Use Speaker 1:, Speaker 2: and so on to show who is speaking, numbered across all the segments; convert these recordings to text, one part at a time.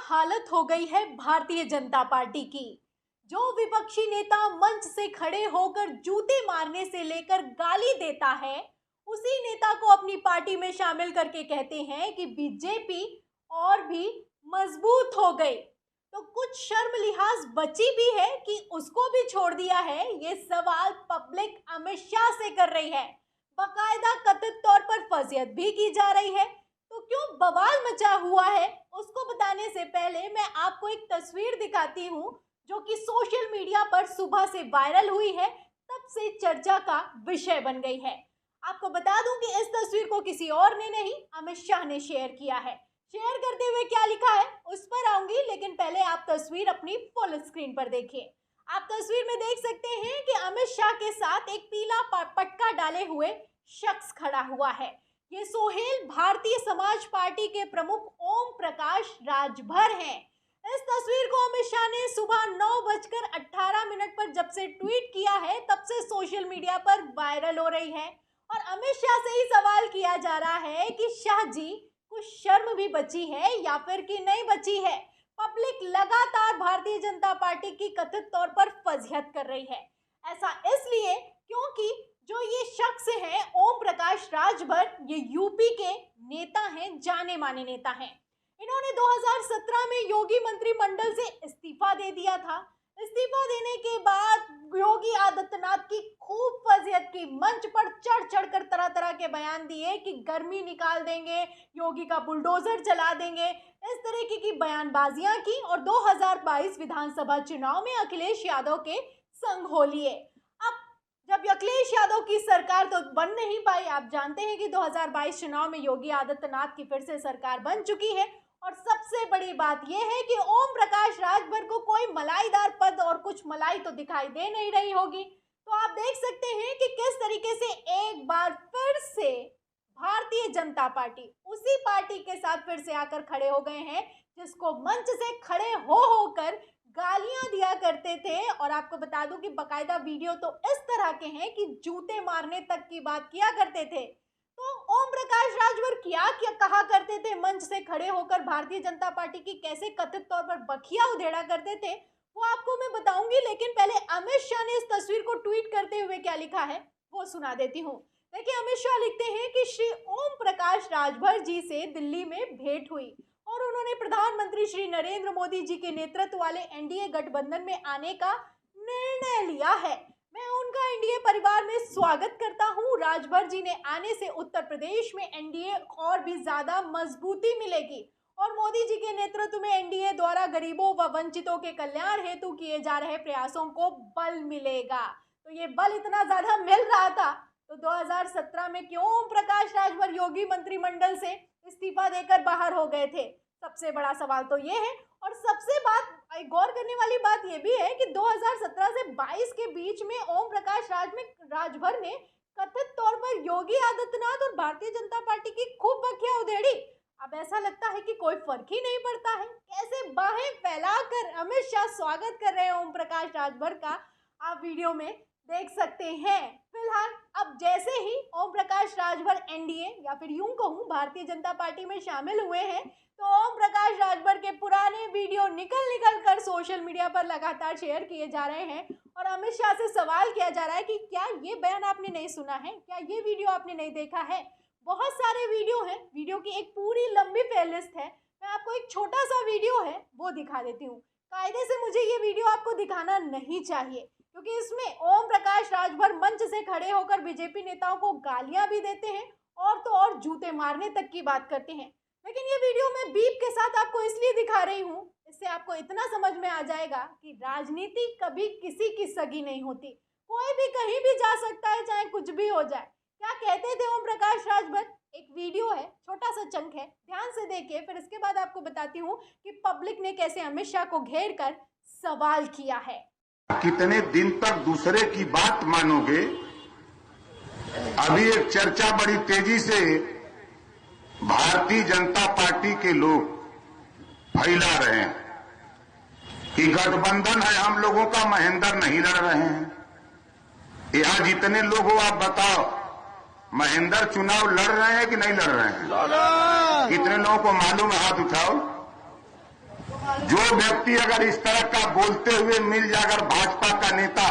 Speaker 1: हालत हो गई है भारतीय जनता पार्टी की। जो विपक्षी नेता मंच से खड़े होकर जूते मारने से लेकर गाली देता है, उसी नेता को अपनी पार्टी में शामिल करके कहते हैं कि बीजेपी और भी मजबूत हो गई। तो कुछ शर्म लिहाज बची भी है कि उसको भी छोड़ दिया है। ये सवाल पब्लिक अमित शाह से कर रही है। बाकायदा कथित तौर पर फजीहत भी की जा रही है। तो क्यों बवाल मचा हुआ है, उसको बताने से पहले मैं आपको एक तस्वीर दिखाती हूँ जो कि सोशल मीडिया पर सुबह से वायरल हुई है, तब से चर्चा का विषय बन गई है। आपको बता दूं कि इस तस्वीर को किसी और ने नहीं, अमित शाह ने शेयर किया है। शेयर करते हुए क्या लिखा है उस पर आऊंगी, लेकिन पहले आप तस्वीर अपनी फुल स्क्रीन पर देखिए। आप तस्वीर में देख सकते हैं कि अमित शाह के साथ एक पीला पटका डाले हुए शख्स खड़ा हुआ है। ये सोहेल भारतीय समाज पार्टी के प्रमुख ओम प्रकाश राजभर हैं। इस तस्वीर को अमित शाह ने सुबह 9:18 पर जब से ट्वीट किया है, तब से सोशल मीडिया पर वायरल हो रही है। और अमित शाह से ही सवाल किया जा रहा है कि शाह जी, कुछ शर्म भी बची है या फिर कि नहीं बची है। पब्लिक लगातार भारतीय जनता पार्टी की कथित तौर पर फजीहत कर रही है। ऐसा इसलिए क्योंकि जो ये शख्स हैं ओम प्रकाश राजभर, ये यूपी के नेता हैं, जाने माने नेता हैं। इन्होंने 2017 में योगी मंत्रिमंडल से इस्तीफा दे दिया था। इस्तीफा देने के बाद योगी आदित्यनाथ की खूब फजीहत की, मंच पर चढ़ चढ़ कर तरह तरह के बयान दिए कि गर्मी निकाल देंगे, योगी का बुलडोजर चला देंगे। इस तरीके की बयानबाजियां की और 2022 विधानसभा चुनाव में अखिलेश यादव के संग हो लिए। अब जब अखिलेश यादव की सरकार तो बन नहीं पाई, आप जानते हैं कि 2022 चुनाव में योगी आदित्यनाथ की फिर से सरकार बन चुकी है। और सबसे बड़ी बात यह है कि ओम प्रकाश राजभर को कोई मलाईदार पद और कुछ मलाई तो दिखाई दे नहीं रही होगी। तो आप देख सकते हैं कि किस तरीके से एक बार फिर से भारतीय जनता पार्टी उसी पार्टी के साथ फिर से आकर खड़े हो गए हैं, जिसको मंच से खड़े हो होकर गालियां दिया करते थे। और आपको बता दूं कि बकायदा वीडियो तो इस तरह के हैं कि जूते मारने तक की बात किया करते थे। तो ओम प्रकाश राजभर क्या कहा करते थे, मंच से खड़े होकर भारतीय जनता पार्टी की कैसे कथित तौर पर बखिया उधेड़ा करते थे, वो आपको मैं बताऊंगी। लेकिन पहले अमित शाह ने इस तस्वीर को ट्वीट करते हुए क्या लिखा है वो सुना देती हूँ। देखिए, अमित शाह लिखते हैं कि श्री ओम प्रकाश राजभर जी से दिल्ली में भेंट हुई और उन्होंने प्रधानमंत्री श्री नरेंद्र मोदी जी के नेतृत्व वाले एनडीए गठबंधन में आने का निर्णय लिया है। मैं उनका एनडीए परिवार में स्वागत करता हूं। राजभर जी ने आने से उत्तर प्रदेश में एनडीए और भी ज्यादा मजबूती मिलेगी और मोदी जी के नेतृत्व में एनडीए द्वारा गरीबों व वंचितों के कल्याण हेतु किए जा रहे प्रयासों को बल मिलेगा। तो ये बल इतना ज्यादा मिल रहा था तो 2017 में क्यों ओम प्रकाश राजभर योगी मंत्रिमंडल से इस्तीफा देकर बाहर हो गए थे? सबसे बड़ा सवाल तो ये है। और सबसे गौर करने वाली बात यह भी है कि 2017 से 22 के बीच में ओम प्रकाश राजभर ने कथित तौर पर योगी आदित्यनाथ और भारतीय जनता पार्टी की खूब बखिया उधेड़ी। अब ऐसा लगता है कि कोई फर्क ही नहीं पड़ता है। कैसे बाहें फैलाकर अमित शाह स्वागत कर रहे हैं ओम प्रकाश राजभर का, आप वीडियो में देख सकते हैं। फिलहाल अब जैसे ही ओम प्रकाश राजभर एनडीए या फिर यूं कहूं भारतीय जनता पार्टी में शामिल हुए हैं, तो ओम प्रकाश राजभर के पुराने वीडियो निकल कर सोशल मीडिया पर लगातार शेयर किए जा रहे हैं। और अमित शाह से सवाल किया जा रहा है कि क्या ये बयान आपने नहीं सुना है, क्या ये वीडियो आपने नहीं देखा है। बहुत सारे वीडियो हैं, वीडियो की एक पूरी लंबी प्लेलिस्ट है। मैं आपको एक छोटा सा वीडियो है वो दिखा देती हूँ। कायदे से मुझे ये वीडियो आपको दिखाना नहीं चाहिए, क्योंकि इसमें ओम प्रकाश राजभर मंच से खड़े होकर बीजेपी नेताओं को गालियां भी देते हैं और तो और जूते मारने तक की बात करते हैं। लेकिन ये वीडियो मैं बीप के साथ आपको इसलिए दिखा रही हूँ, इससे आपको इतना समझ में आ जाएगा कि राजनीति कभी किसी की सगी नहीं होती। कोई भी कहीं भी जा सकता है, चाहे कुछ भी हो जाए। क्या कहते थे ओम प्रकाश राजभर? एक वीडियो है, छोटा सा चंक है, ध्यान से देखिए, फिर इसके बाद आपको बताती हूँ कि पब्लिक ने कैसे अमित शाह को घेर कर सवाल किया है।
Speaker 2: कितने दिन तक दूसरे की बात मानोगे? अभी एक चर्चा बड़ी तेजी से भारतीय जनता पार्टी के लोग फैला रहे हैं कि गठबंधन है हम लोगों का, महेंद्र नहीं लड़ रहे हैं। यहां जितने लोग हो आप बताओ, महेंद्र चुनाव लड़ रहे हैं कि नहीं लड़ रहे हैं? कितने लोगों को मालूम है? हाथ उठाओ। जो व्यक्ति अगर इस तरह का बोलते हुए मिल जाए, अगर भाजपा का नेता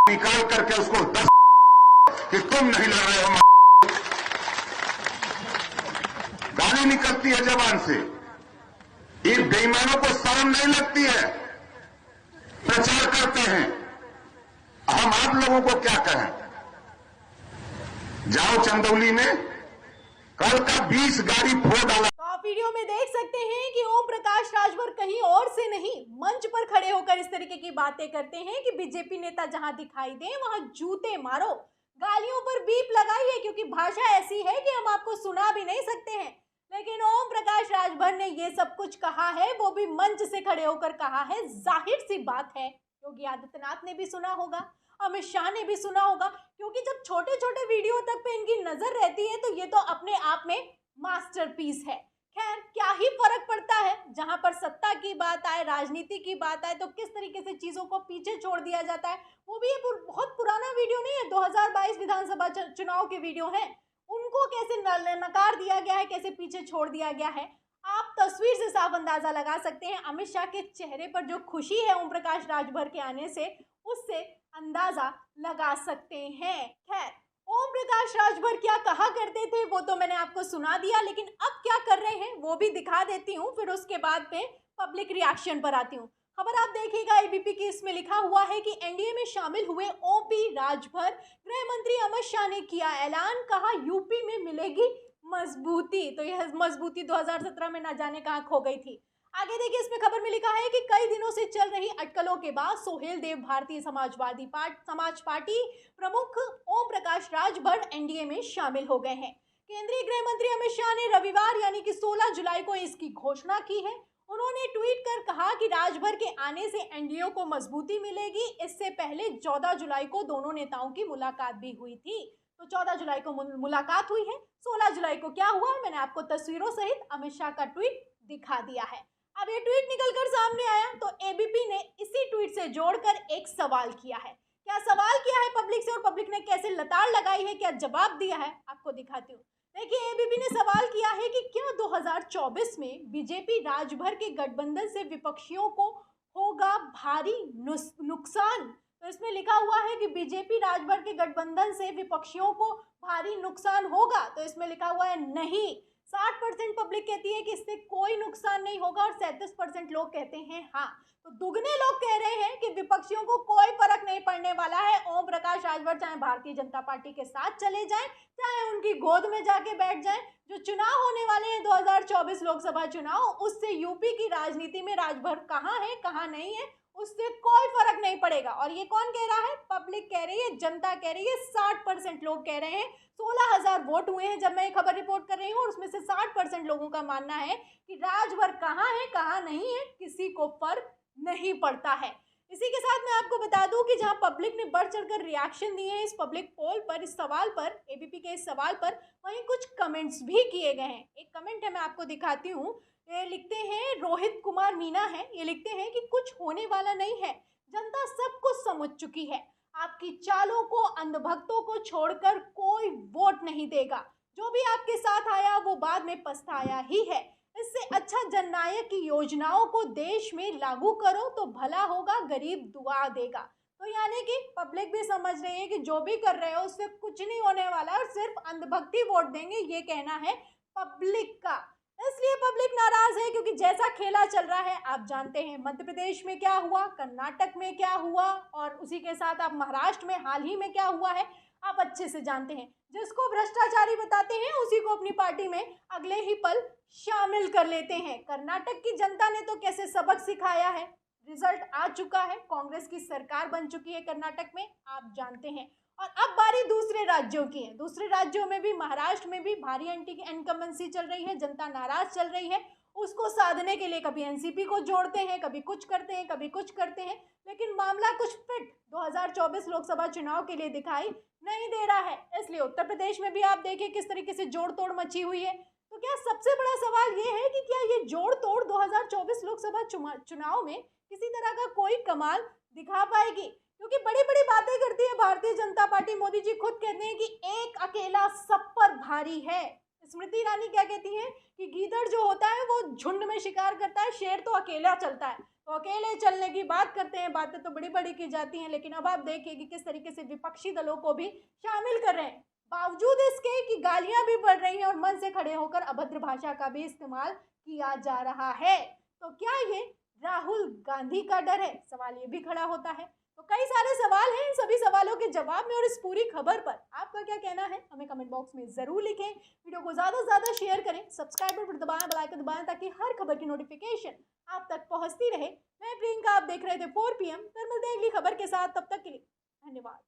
Speaker 2: निकाल करके उसको 10 कि तुम नहीं लड़ रहे हो, गाली निकलती है जबान से, ये बेईमानों को शर्म नहीं लगती है, प्रचार करते हैं। हम आप लोगों को क्या कहें? जाओ चंदौली में कल का 20 गाड़ी फोड़ डाला।
Speaker 1: तो आप वीडियो में देख सकते हैं कि ओम प्रकाश राजभर कहीं और से नहीं, मंच पर खड़े होकर इस तरीके की बातें करते हैं कि बीजेपी नेता जहां दिखाई दे वहां जूते मारो, गालियों पर बीप लगाइए, क्योंकि भाषा ऐसी है कि हम आपको सुना भी नहीं सकते हैं। लेकिन ओम प्रकाश राजभर ने ये सब कुछ कहा है, वो भी मंच से खड़े होकर कहा है। जाहिर सी बात है योगी आदित्यनाथ ने भी सुना होगा, अमित शाह ने भी सुना होगा, क्योंकि जब छोटे छोटे वीडियो तक पे इनकी नजर रहती है तो ये तो अपने आप में मास्टरपीस है। खैर, क्या ही फर्क पड़ता है, जहां पर सत्ता की बात आए, राजनीति की बात आए तो किस तरीके से चीजों को पीछे छोड़ दिया जाता है। वो भी ये बहुत पुराना वीडियो नहीं है, 2022 विधानसभा चुनाव के वीडियो है, उनको कैसे नकार दिया गया है, कैसे पीछे छोड़ दिया गया है। आप तस्वीर से साफ अंदाजा लगा सकते हैं अमित शाह के चेहरे पर जो खुशी है ओम प्रकाश राजभर के आने से, उससे अंदाजा लगा सकते हैं। खैर, ओम प्रकाश राजभर क्या कहा करते थे वो तो मैंने आपको सुना दिया, लेकिन अब क्या कर रहे हैं वो भी दिखा देती हूँ, फिर उसके बाद पे पब्लिक रिएक्शन पर आती हूँ। खबर आप देखिएगा, एबीपी की इसमें लिखा हुआ है कि एनडीए में शामिल हुए ओपी राजभर, गृह मंत्री अमित शाह ने किया ऐलान, कहा यूपी में मिलेगी मजबूती। तो यह मजबूती 2017 में ना जाने कहां खो गई थी। आगे देखिए, इसमें खबर में लिखा है कि कई दिनों से चल रही अटकलों के बाद सोहेल देव भारतीय समाज पार्टी प्रमुख ओम प्रकाश राजभर एनडीए में शामिल हो गए हैं। केंद्रीय गृह मंत्री अमित शाह ने रविवार यानी कि 16 जुलाई को इसकी घोषणा की है। उन्होंने ट्वीट कर कहा कि राजभर के आने से एनडीए को मजबूती मिलेगी। इससे पहले 14 जुलाई को दोनों नेताओं की मुलाकात भी हुई थी। तो 14 जुलाई को मुलाकात हुई है, 16 जुलाई को क्या हुआ मैंने आपको तस्वीरों सहित अमित शाह का ट्वीट दिखा दिया है। अब ये ट्वीट निकलकर सामने आया तो एबीपी ने इसी ट्वीट से जोड़कर एक सवाल किया है। क्या सवाल किया है पब्लिक से और पब्लिक ने कैसे लताड़ लगाई है, क्या जवाब दिया है, आपको दिखाती हूँ। देखिए, एबीपी ने सवाल किया है कि क्या 2024 में बीजेपी राजभर के गठबंधन से विपक्षियों को होगा भारी नुकसान। तो इसमें लिखा हुआ है कि बीजेपी राजभर के गठबंधन से विपक्षियों को भारी नुकसान होगा। तो इसमें लिखा हुआ है नहीं। 60% पब्लिक कहती है कि इससे कोई नुकसान नहीं होगा और 37% लोग कहते हैं हाँ। तो दुगने लोग कह रहे हैं कि विपक्षियों को कोई फर्क नहीं पड़ने वाला है। ओम प्रकाश राजभर चाहे भारतीय जनता पार्टी के साथ चले जाएं, चाहे उनकी गोद में जाके बैठ जाएं, जो चुनाव होने वाले हैं 2024 लोकसभा चुनाव, उससे यूपी की राजनीति में राजभर कहाँ है कहाँ नहीं है उससे कोई फर्क नहीं पड़ेगा। और ये कौन कह रहा है? पब्लिक कह रही है, जनता कह रही है, 60% लोग कह रहे हैं। 16,000 वोट हुए हैं जब मैं ये खबर रिपोर्ट कर रही हूँ और उसमें से 60% लोगों का मानना है कि राजभर कहाँ है कहाँ नहीं है किसी को फर्क नहीं पड़ता है। इसी के साथ मैं आपको बता दूं कि जहां पब्लिक ने बढ़ चढ़कर रिएक्शन दिए हैं इस पब्लिक पोल पर, इस सवाल पर, एबीपी के इस सवाल पर, वहीं कुछ कमेंट्स भी किए गए हैं। एक कमेंट है, मैं आपको दिखाती हूँ। ये लिखते हैं, रोहित कुमार मीना है, ये लिखते हैं कि कुछ होने वाला नहीं है, जनता सब कुछ समझ चुकी है, आपकी चालों को, अंधभक्तों को छोड़कर कोई वोट नहीं देगा। जो भी आपके साथ आया वो बाद में पछताया ही है। इससे अच्छा जननायक की योजनाओं को देश में लागू करो तो भला होगा, गरीब दुआ देगा। तो यानी कि पब्लिक भी समझ रही है कि जो भी कर रहे हो उससे कुछ नहीं होने वाला और सिर्फ अंधभक्ति वोट देंगे, ये कहना है पब्लिक का। इसलिए पब्लिक नाराज है क्योंकि जैसा खेला चल रहा है आप जानते हैं। मध्य प्रदेश में क्या हुआ, कर्नाटक में क्या हुआ और उसी के साथ आप महाराष्ट्र में हाल ही में क्या हुआ है आप अच्छे से जानते हैं। जिसको भ्रष्टाचारी बताते हैं उसी को अपनी पार्टी में अगले ही पल शामिल कर लेते हैं। कर्नाटक की जनता ने तो कैसे सबक सिखाया है, रिजल्ट आ चुका है, कांग्रेस की सरकार बन चुकी है कर्नाटक में, आप जानते हैं। और अब बारी दूसरे राज्यों की है। दूसरे राज्यों में भी, महाराष्ट्र में भी भारी एंटी इनकम्बेंसी चल रही है, जनता नाराज चल रही है। उसको साधने के लिए कभी एनसीपी को जोड़ते हैं, कभी कुछ करते हैं, कभी कुछ करते हैं, लेकिन मामला कुछ फिट 2024 लोकसभा चुनाव के लिए दिखाई नहीं दे रहा है। इसलिए उत्तर प्रदेश में भी आप देखिए किस तरीके से जोड़ तोड़ मची हुई है। तो क्या सबसे बड़ा सवाल ये है कि क्या ये जोड़ तोड़ 2024 लोकसभा चुनाव में किसी तरह का कोई कमाल दिखा पाएगी? क्योंकि बड़ी बड़ी बातें करती है भारतीय जनता पार्टी। मोदी जी खुद कहते हैं कि एक अकेला सब पर भारी है। स्मृति ईरानी क्या कहती हैं कि गीदड़ जो होता है वो झुंड में शिकार करता है, शेर तो अकेला चलता है। तो अकेले चलने की बात करते हैं, बातें तो बड़ी बड़ी की जाती हैं, लेकिन अब आप देखिए कि किस तरीके से विपक्षी दलों को भी शामिल कर रहे हैं, बावजूद इसके कि गालियां भी पड़ रही हैं और मन से खड़े होकर अभद्र भाषा का भी इस्तेमाल किया जा रहा है। तो क्या ये राहुल गांधी का डर है? सवाल ये भी खड़ा होता है। तो कई सारे सवाल हैं, इन सभी सवालों के जवाब में और इस पूरी खबर पर आपका क्या कहना है हमें कमेंट बॉक्स में जरूर लिखें। वीडियो को ज्यादा से ज्यादा शेयर करें, सब्सक्राइब बटन दबाएं, बेल आइकन दबाएं ताकि हर खबर की नोटिफिकेशन आप तक पहुंचती रहे। मैं प्रियंका, आप देख रहे थे 4 PM। फिर मिलते हैं अगली खबर के साथ, तब तक के लिए धन्यवाद।